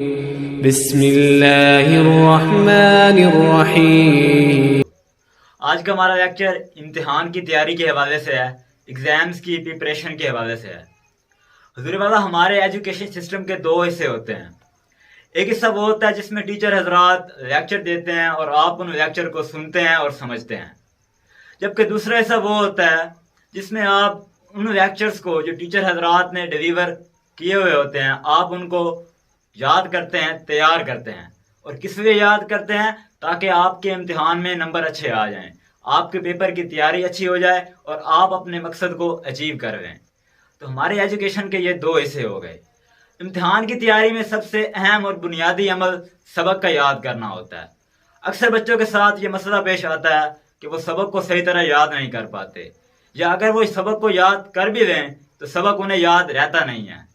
बिस्मिल्लाहिर्रहमानिर्रहीम। आज का हमारा लेक्चर इम्तिहान की तैयारी के हवाले से है, एग्जाम्स की प्रिपरेशन के हवाले से है। हुज़ूर वाला, हमारे एजुकेशन सिस्टम के दो हिस्से होते हैं। एक हिस्सा वो होता है जिसमें टीचर हजरात लेक्चर देते हैं और आप उन लेक्चर को सुनते हैं और समझते हैं, जबकि दूसरा हिस्सा वो होता है जिसमें आप उन लेक्चर्स को जो टीचर हजरात ने डिलीवर किए हुए होते हैं, आप उनको याद करते हैं, तैयार करते हैं। और किस लिए याद करते हैं? ताकि आपके इम्तिहान में नंबर अच्छे आ जाएं, आपके पेपर की तैयारी अच्छी हो जाए और आप अपने मकसद को अचीव कर लें। तो हमारे एजुकेशन के ये दो हिस्से हो गए। इम्तिहान की तैयारी में सबसे अहम और बुनियादी अमल सबक का याद करना होता है। अक्सर बच्चों के साथ ये मसला पेश आता है कि वो सबक को सही तरह याद नहीं कर पाते, या अगर वो इस सबक को याद कर भी लें तो सबक उन्हें याद रहता नहीं है।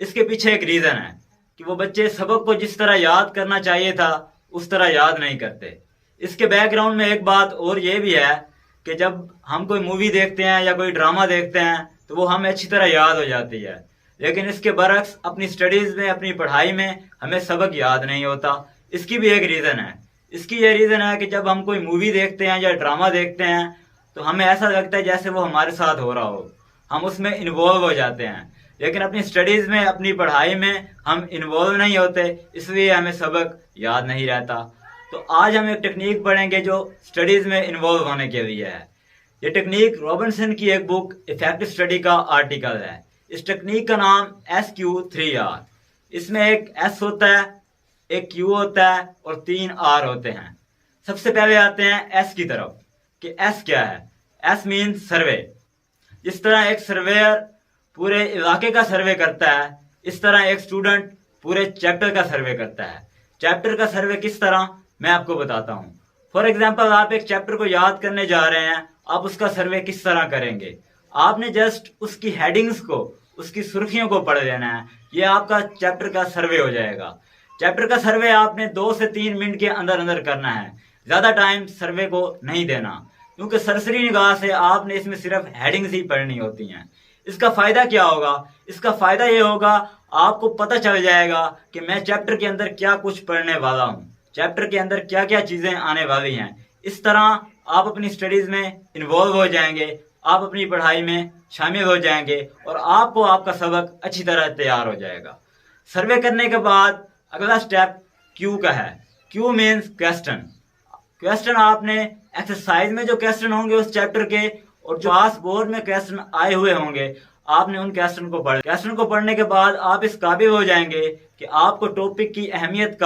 इसके पीछे एक रीज़न है कि वो बच्चे सबक को जिस तरह याद करना चाहिए था उस तरह याद नहीं करते। इसके बैकग्राउंड में एक बात और ये भी है कि जब हम कोई मूवी देखते हैं या कोई ड्रामा देखते हैं तो वो हमें अच्छी तरह याद हो जाती है, लेकिन इसके बरक्स अपनी स्टडीज़ में, अपनी पढ़ाई में हमें सबक याद नहीं होता। इसकी भी एक रीज़न है। इसकी ये रीज़न है कि जब हम कोई मूवी देखते हैं या ड्रामा देखते हैं तो हमें ऐसा लगता है जैसे वो हमारे साथ हो रहा हो, हम उसमें इन्वॉल्व हो जाते हैं, लेकिन अपनी स्टडीज़ में, अपनी पढ़ाई में हम इन्वॉल्व नहीं होते, इसलिए हमें सबक याद नहीं रहता। तो आज हम एक टेक्निक पढ़ेंगे जो स्टडीज़ में इन्वॉल्व होने के लिए है। ये टेक्निक रॉबिन्सन की एक बुक इफेक्टिव स्टडी का आर्टिकल है। इस टेक्निक का नाम SQ3R। इसमें एक S होता है, एक Q होता है और 3 R होते हैं। सबसे पहले आते हैं S की तरफ कि S क्या है। S मीन्स सर्वे। जिस तरह एक सर्वेयर पूरे इलाके का सर्वे करता है, इस तरह एक स्टूडेंट पूरे चैप्टर का सर्वे करता है। चैप्टर का सर्वे किस तरह, मैं आपको बताता हूँ। फॉर एग्जाम्पल, आप एक चैप्टर को याद करने जा रहे हैं, आप उसका सर्वे किस तरह करेंगे? आपने जस्ट उसकी हेडिंग्स को, उसकी सुर्खियों को पढ़ लेना है। ये आपका चैप्टर का सर्वे हो जाएगा। चैप्टर का सर्वे आपने 2 से 3 मिनट के अंदर अंदर करना है। ज़्यादा टाइम सर्वे को नहीं देना, क्योंकि सरसरी निगाह से आपने इसमें सिर्फ हेडिंग्स ही पढ़नी होती हैं। इसका फ़ायदा क्या होगा? इसका फ़ायदा ये होगा, आपको पता चल जाएगा कि मैं चैप्टर के अंदर क्या कुछ पढ़ने वाला हूँ, चैप्टर के अंदर क्या क्या चीज़ें आने वाली हैं। इस तरह आप अपनी स्टडीज़ में इन्वॉल्व हो जाएंगे, आप अपनी पढ़ाई में शामिल हो जाएंगे और आपको आपका सबक अच्छी तरह तैयार हो जाएगा। सर्वे करने के बाद अगला स्टेप क्यू का है। Q means question. क्वेश्चन आपने एक्सरसाइज में जो क्वेश्चन होंगे उस चैप्टर के और जो पास बोर्ड में क्वेश्चन आए हुए होंगे, आपने उन क्वेश्चन को पढ़, क्वेश्चन को पढ़ने के बाद आप इस काबिल हो जाएंगे कि आपको टॉपिक की अहमियत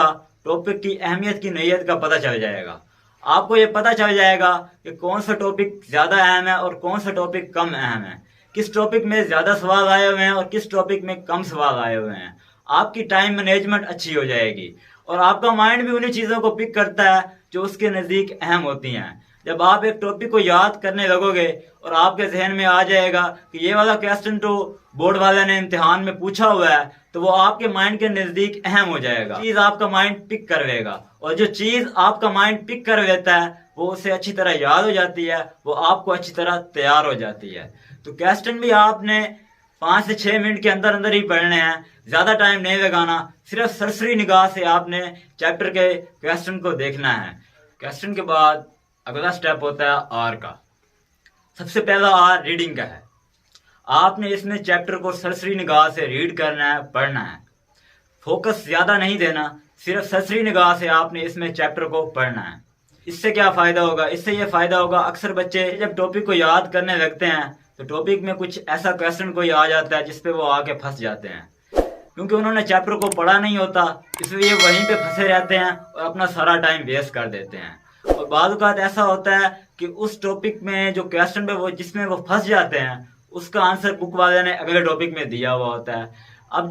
की नोयत का पता चल जाएगा। आपको ये पता चल जाएगा कि कौन सा टॉपिक ज़्यादा अहम है और कौन सा टॉपिक कम अहम है, किस टॉपिक में ज़्यादा सवाल आए हुए हैं और किस टॉपिक में कम सवाल आए हुए हैं। आपकी टाइम मैनेजमेंट अच्छी हो जाएगी और आपका माइंड भी उन्हीं चीज़ों को पिक करता है जो उसके नज़दीक अहम होती हैं। जब आप एक टॉपिक को याद करने लगोगे और आपके जहन में आ जाएगा कि ये वाला क्वेश्चन तो बोर्ड वाले ने इम्तिहान में पूछा हुआ है, तो वो आपके माइंड के नज़दीक अहम हो जाएगा। चीज़ आपका माइंड पिक कर लेगा और जो चीज़ आपका माइंड पिक कर लेता है वो उसे अच्छी तरह याद हो जाती है, वो आपको अच्छी तरह तैयार हो जाती है। तो क्वेश्चन भी आपने 5 से 6 मिनट के अंदर अंदर ही पढ़ने हैं, ज़्यादा टाइम नहीं लगाना। सिर्फ सरसरी निगाह से आपने चैप्टर के क्वेश्चन को देखना है। क्वेश्चन के बाद अगला स्टेप होता है आर का। सबसे पहला आर रीडिंग का है। आपने इसमें चैप्टर को सरसरी निगाह से रीड करना है, पढ़ना है। फोकस ज़्यादा नहीं देना, सिर्फ सरसरी निगाह से आपने इसमें चैप्टर को पढ़ना है। इससे क्या फ़ायदा होगा? इससे ये फ़ायदा होगा, अक्सर बच्चे जब टॉपिक को याद करने लगते हैं तो टॉपिक में कुछ ऐसा क्वेश्चन कोई आ जाता है जिस पे वो आके फंस जाते हैं, क्योंकि उन्होंने चैप्टर को पढ़ा नहीं होता, इसलिए वहीं पे फंसे रहते हैं और अपना सारा टाइम वेस्ट कर देते हैं। और बाद औक़ात ऐसा होता है कि उस टॉपिक में जो क्वेश्चन पे वो जिसमें वो फंस जाते हैं उसका आंसर बुक वाले ने अगले टॉपिक में दिया हुआ होता है। अब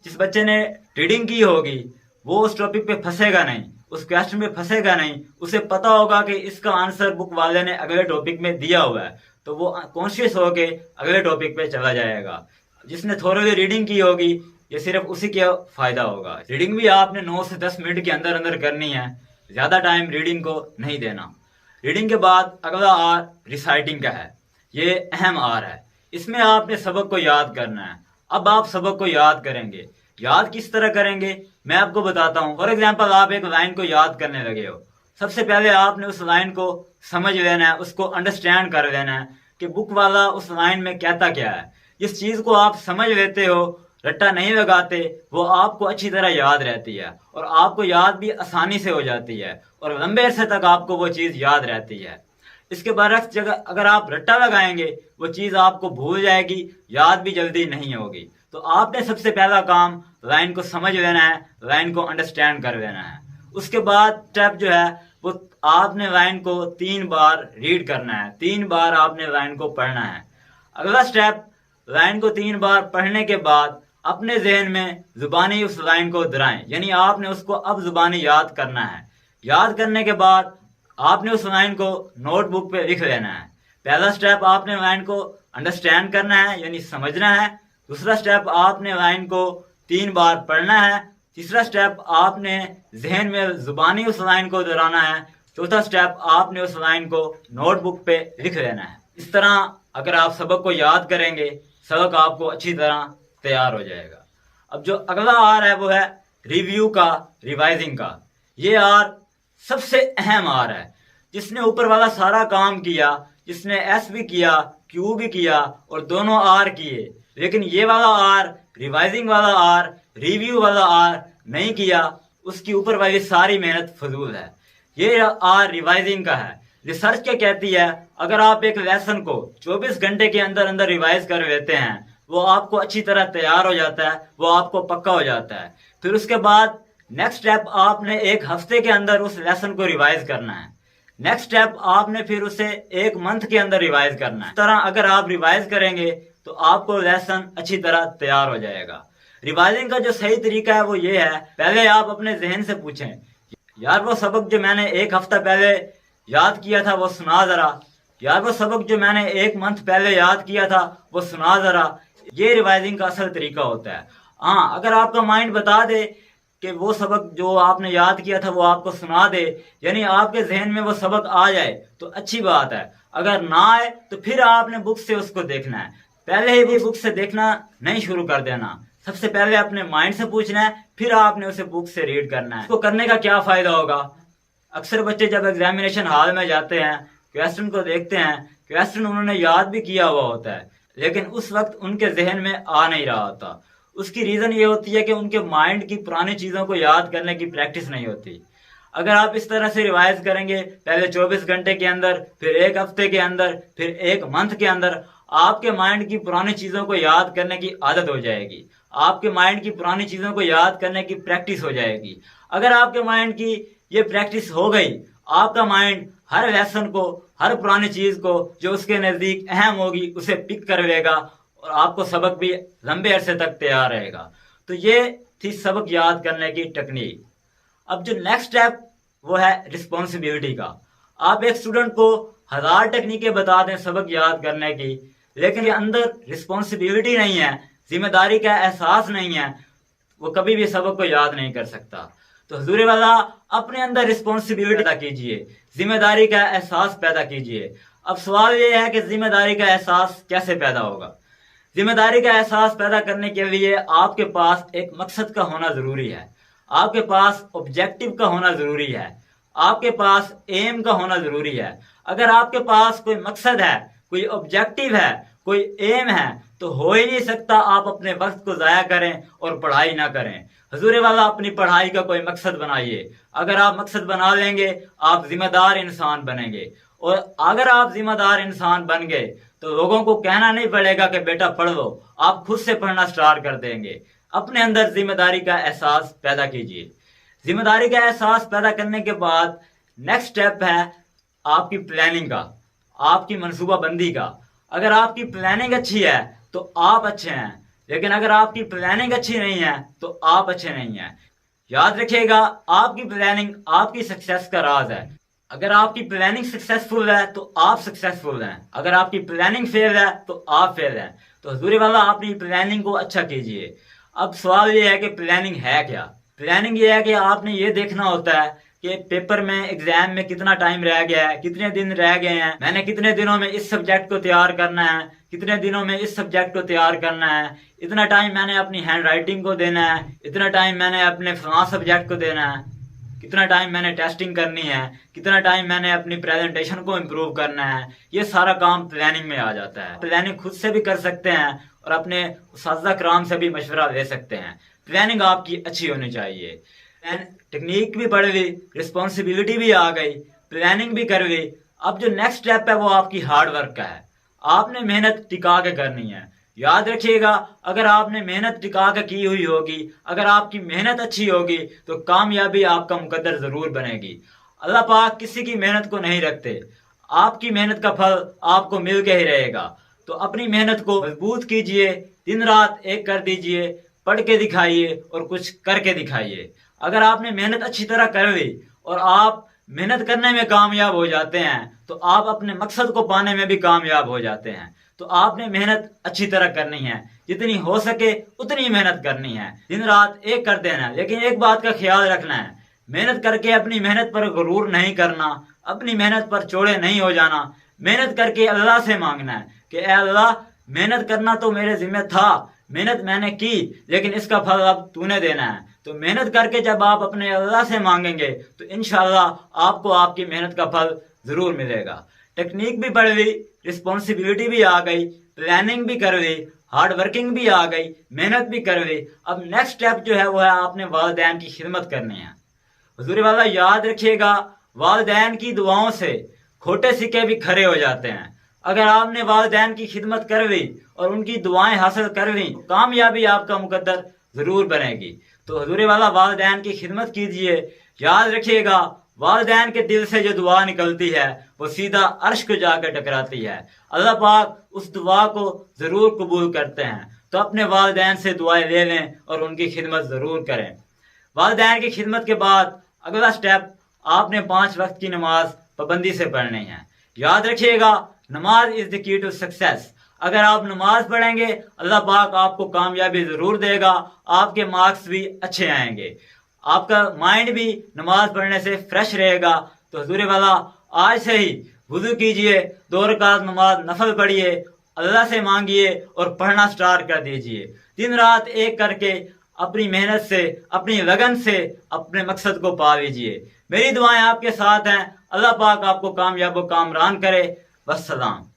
जिस बच्चे ने रीडिंग की होगी वो उस टॉपिक पे फंसेगा नहीं, उस क्वेश्चन पे फंसेगा नहीं। उसे पता होगा कि इसका आंसर बुक वाले ने अगले टॉपिक में दिया हुआ है, तो वो कॉन्शियस होके अगले टॉपिक पे चला जाएगा। जिसने थोड़ी रीडिंग की होगी ये सिर्फ उसी का फ़ायदा होगा। रीडिंग भी आपने 9 से 10 मिनट के अंदर अंदर करनी है, ज़्यादा टाइम रीडिंग को नहीं देना। रीडिंग के बाद अगला आर रिसाइटिंग का है। ये अहम आर है। इसमें आपने सबक को याद करना है। अब आप सबक को याद करेंगे। याद किस तरह करेंगे मैं आपको बताता हूँ। फॉर एग्जाम्पल, आप एक लाइन को याद करने लगे हो। सबसे पहले आपने उस लाइन को समझ लेना है, उसको अंडरस्टैंड कर लेना है कि बुक वाला उस लाइन में कहता क्या है। जिस चीज को आप समझ लेते हो, रट्टा नहीं लगाते, वो आपको अच्छी तरह याद रहती है और आपको याद भी आसानी से हो जाती है और लंबे अरसे तक आपको वो चीज याद रहती है। इसके बरक्स अगर आप रट्टा लगाएंगे, वो चीज आपको भूल जाएगी, याद भी जल्दी नहीं होगी। तो आपने सबसे पहला काम लाइन को समझ लेना है, लाइन को अंडरस्टैंड कर लेना है। उसके बाद स्टेप जो है वो आपने लाइन को 3 बार रीड करना है, 3 बार आपने लाइन को पढ़ना है। अगला स्टेप, लाइन को 3 बार पढ़ने के बाद अपने जहन में जुबानी उस लाइन को दोहराएं, यानी आपने उसको अब जुबानी याद करना है। याद करने के बाद आपने उस लाइन को नोटबुक पे लिख लेना है। पहला स्टेप, आपने लाइन को अंडरस्टैंड करना है, यानी समझना है। दूसरा स्टेप, आपने लाइन को 3 बार पढ़ना है। तीसरा स्टेप, आपने जहन में जुबानी उस लाइन को दोहराना है। चौथा स्टेप, आपने उस लाइन को नोटबुक पे लिख लेना है। इस तरह अगर आप सबक को याद करेंगे, सबक आपको अच्छी तरह तैयार हो जाएगा। अब जो अगला आर है वो है रिव्यू का, रिवाइजिंग का। ये आर सबसे अहम आर है। जिसने ऊपर वाला सारा काम किया, जिसने एस भी किया, क्यू भी किया और दोनों आर किए, लेकिन ये वाला आर, रिवाइजिंग वाला आर, रिव्यू वाला आर नहीं किया, उसकी ऊपर वाली सारी मेहनत फजूल है। ये आर रिवाइजिंग का है। रिसर्च क्या कहती है, अगर आप एक लेसन को 24 घंटे के अंदर अंदर रिवाइज कर लेते हैं, वो आपको अच्छी तरह तैयार हो जाता है, वो आपको पक्का हो जाता है। फिर उसके बाद नेक्स्ट स्टेप, आपने 1 हफ्ते के अंदर उस लेसन को रिवाइज करना है। नेक्स्ट स्टेप, आपने फिर उसे 1 मंथ के अंदर रिवाइज करना है। इस तरह अगर आप रिवाइज करेंगे तो आपको लेसन अच्छी तरह तैयार हो जाएगा। रिवाइजिंग का जो सही तरीका है वो ये है, पहले आप अपने जहन से पूछें, यार वो सबक जो मैंने 1 हफ्ता पहले याद किया था वो सुना जरा, यार वो सबक जो मैंने 1 मंथ पहले याद किया था वो सुना जरा। ये रिवाइजिंग का असल तरीका होता है। हाँ, अगर आपका माइंड बता दे कि वो सबक जो आपने याद किया था वो आपको सुना दे, यानी आपके जहन में वो सबक आ जाए, तो अच्छी बात है। अगर ना आए तो फिर आपने बुक से उसको देखना है। पहले ही भी बुक से देखना नहीं शुरू कर देना। सबसे पहले अपने माइंड से पूछना है, फिर आपने उसे बुक से रीड करना है। इसको करने का क्या फायदा होगा, अक्सर बच्चे जब एग्जामिनेशन हॉल में जाते हैं, क्वेश्चन को देखते हैं, क्वेश्चन उन्होंने याद भी किया हुआ होता है, लेकिन उस वक्त उनके जहन में आ नहीं रहा होता। उसकी रीजन ये होती है कि उनके माइंड की पुरानी चीजों को याद करने की प्रैक्टिस नहीं होती। अगर आप इस तरह से रिवाइज करेंगे, पहले 24 घंटे के अंदर, फिर 1 हफ्ते के अंदर, फिर 1 मंथ के अंदर, आपके माइंड की पुरानी चीजों को याद करने की आदत हो जाएगी। आपके माइंड की पुरानी चीजों को याद करने की प्रैक्टिस हो जाएगी। अगर आपके माइंड की ये प्रैक्टिस हो गई, आपका माइंड हर लेसन को, हर पुरानी चीज को जो उसके नजदीक अहम होगी उसे पिक कर लेगा और आपको सबक भी लंबे अरसे तक तैयार रहेगा। तो ये थी सबक याद करने की टेक्निक। अब जो नेक्स्ट स्टेप वो है रिस्पॉन्सिबिलिटी का। आप एक स्टूडेंट को 1000 टेक्निकें बता दें सबक याद करने की, लेकिन ये अंदर रिस्पॉन्सिबिलिटी नहीं है, जिम्मेदारी का एहसास नहीं है, वो कभी भी सबक को याद नहीं कर सकता। तो हुजूर वाला अपने अंदर रिस्पॉन्सिबिलिटी पैदा कीजिए, जिम्मेदारी का एहसास पैदा कीजिए। अब सवाल ये है कि जिम्मेदारी का एहसास कैसे पैदा होगा। जिम्मेदारी का एहसास पैदा करने के लिए आपके पास एक मकसद का होना जरूरी है, आपके पास ऑब्जेक्टिव का होना जरूरी है, आपके पास एम का होना जरूरी है। अगर आपके पास कोई मकसद है, कोई ऑब्जेक्टिव है, कोई एम है, तो हो ही नहीं सकता आप अपने वक्त को जाया करें और पढ़ाई ना करें। हुजूर वाला अपनी पढ़ाई का कोई मकसद बनाइए। अगर आप मकसद बना लेंगे, आप जिम्मेदार इंसान बनेंगे, और अगर आप जिम्मेदार इंसान बन गए तो लोगों को कहना नहीं पड़ेगा कि बेटा पढ़ लो, आप खुद से पढ़ना स्टार्ट कर देंगे। अपने अंदर जिम्मेदारी का एहसास पैदा कीजिए। जिम्मेदारी का एहसास पैदा करने के बाद नेक्स्ट स्टेप है आपकी प्लानिंग का, आपकी मनसूबाबंदी का। अगर आपकी प्लानिंग अच्छी है तो आप अच्छे हैं, लेकिन अगर आपकी प्लानिंग अच्छी नहीं है तो आप अच्छे नहीं हैं। याद रखिएगा, आपकी प्लानिंग आपकी सक्सेस का राज है। अगर आपकी प्लानिंग सक्सेसफुल है तो आप सक्सेसफुल हैं, अगर आपकी प्लानिंग फेल है तो आप फेल हैं। तो हुजूर वाला अपनी प्लानिंग को अच्छा कीजिए। अब सवाल ये है कि प्लानिंग है क्या। प्लानिंग ये है कि आपने ये देखना होता है कि पेपर में एग्जाम में कितना टाइम रह गया है, कितने दिन रह गए हैं, मैंने कितने दिनों में इस सब्जेक्ट को तैयार करना है, कितने दिनों में इस सब्जेक्ट को तैयार करना है, इतना टाइम मैंने अपनी हैंड राइटिंग को देना है, इतना टाइम मैंने अपने फलां सब्जेक्ट को देना है, कितना टाइम मैंने टेस्टिंग करनी है, कितना टाइम मैंने अपनी प्रेजेंटेशन को इम्प्रूव करना है। ये सारा काम प्लानिंग में आ जाता है। प्लानिंग खुद से भी कर सकते हैं और अपने उस्ताद कराम से भी मशवरा ले सकते हैं। प्लानिंग आपकी अच्छी होनी चाहिए। टेक्निक भी बढ़ गई, रिस्पॉन्सिबिलिटी भी आ गई, प्लानिंग भी कर गई। अब जो नेक्स्ट स्टेप है वो आपकी हार्ड वर्क का है। आपने मेहनत टिका के करनी है। याद रखिएगा, अगर आपने मेहनत टिका के की हुई होगी, अगर आपकी मेहनत अच्छी होगी तो कामयाबी आपका मुकद्दर जरूर बनेगी। अल्लाह पाक किसी की मेहनत को नहीं रखते। आपकी मेहनत का फल आपको मिल के ही रहेगा। तो अपनी मेहनत को मजबूत कीजिए, दिन रात एक कर दीजिए, पढ़ के दिखाइए और कुछ करके दिखाइए। अगर आपने मेहनत अच्छी तरह कर ली और आप मेहनत करने में कामयाब हो जाते हैं तो आप अपने मकसद को पाने में भी कामयाब हो जाते हैं। तो आपने मेहनत अच्छी तरह करनी है, जितनी हो सके उतनी मेहनत करनी है, दिन रात एक कर देना है। लेकिन एक बात का ख्याल रखना है, मेहनत करके अपनी मेहनत पर गुरूर नहीं करना, अपनी मेहनत पर चौड़े नहीं हो जाना। मेहनत करके अल्लाह से मांगना है कि ऐ अल्लाह, मेहनत करना तो मेरे जिम्मे था, मेहनत मैंने की, लेकिन इसका फल अब तूने देना है। तो मेहनत करके जब आप अपने अल्लाह से मांगेंगे तो इंशाअल्लाह आपको आपकी मेहनत का फल जरूर मिलेगा। टेक्निक भी बढ़ गई, रिस्पॉन्सिबिलिटी भी आ गई, प्लानिंग भी कर गई, हार्ड वर्किंग भी आ गई, मेहनत भी कर गई। अब नेक्स्ट स्टेप जो है वो है आपने वालिदैन की खिदमत करनी है। हुजूर वाला याद रखिएगा, वालिदैन की दुआओं से खोटे सिक्के भी खरे हो जाते हैं। अगर आपने वालिदैन की खिदमत कर ली और उनकी दुआएं हासिल कर ली, कामयाबी आपका मुकद्दर जरूर बनेगी। तो हुजूर वाला वालिदैन की खिदमत कीजिए। याद रखिएगा, वालिदैन के दिल से जो दुआ निकलती है वो सीधा अर्श को जाकर टकराती है। अल्लाह पाक उस दुआ को जरूर कबूल करते हैं। तो अपने वालिदैन से दुआएं ले लें और उनकी खिदमत जरूर करें। वालिदैन की खिदमत के बाद अगला स्टेप, आपने 5 वक्त की नमाज पाबंदी से पढ़नी है। याद रखिएगा, namaz is the key to success. अगर आप नमाज पढ़ेंगे अल्लाह पाक आपको कामयाबी जरूर देगा, आपके मार्क्स भी अच्छे आएंगे, आपका माइंड भी नमाज पढ़ने से फ्रेश रहेगा। तो हुजूर वाला आज से ही वुजू कीजिए, 2 रकात नमाज नफल पढ़िए, अल्लाह से मांगिए और पढ़ना स्टार्ट कर दीजिए। दिन रात एक करके अपनी मेहनत से, अपनी लगन से अपने मकसद को पा लीजिए। मेरी दुआएं आपके साथ हैं। अल्लाह पाक आपको कामयाब व कामरान करे। वस्सलाम।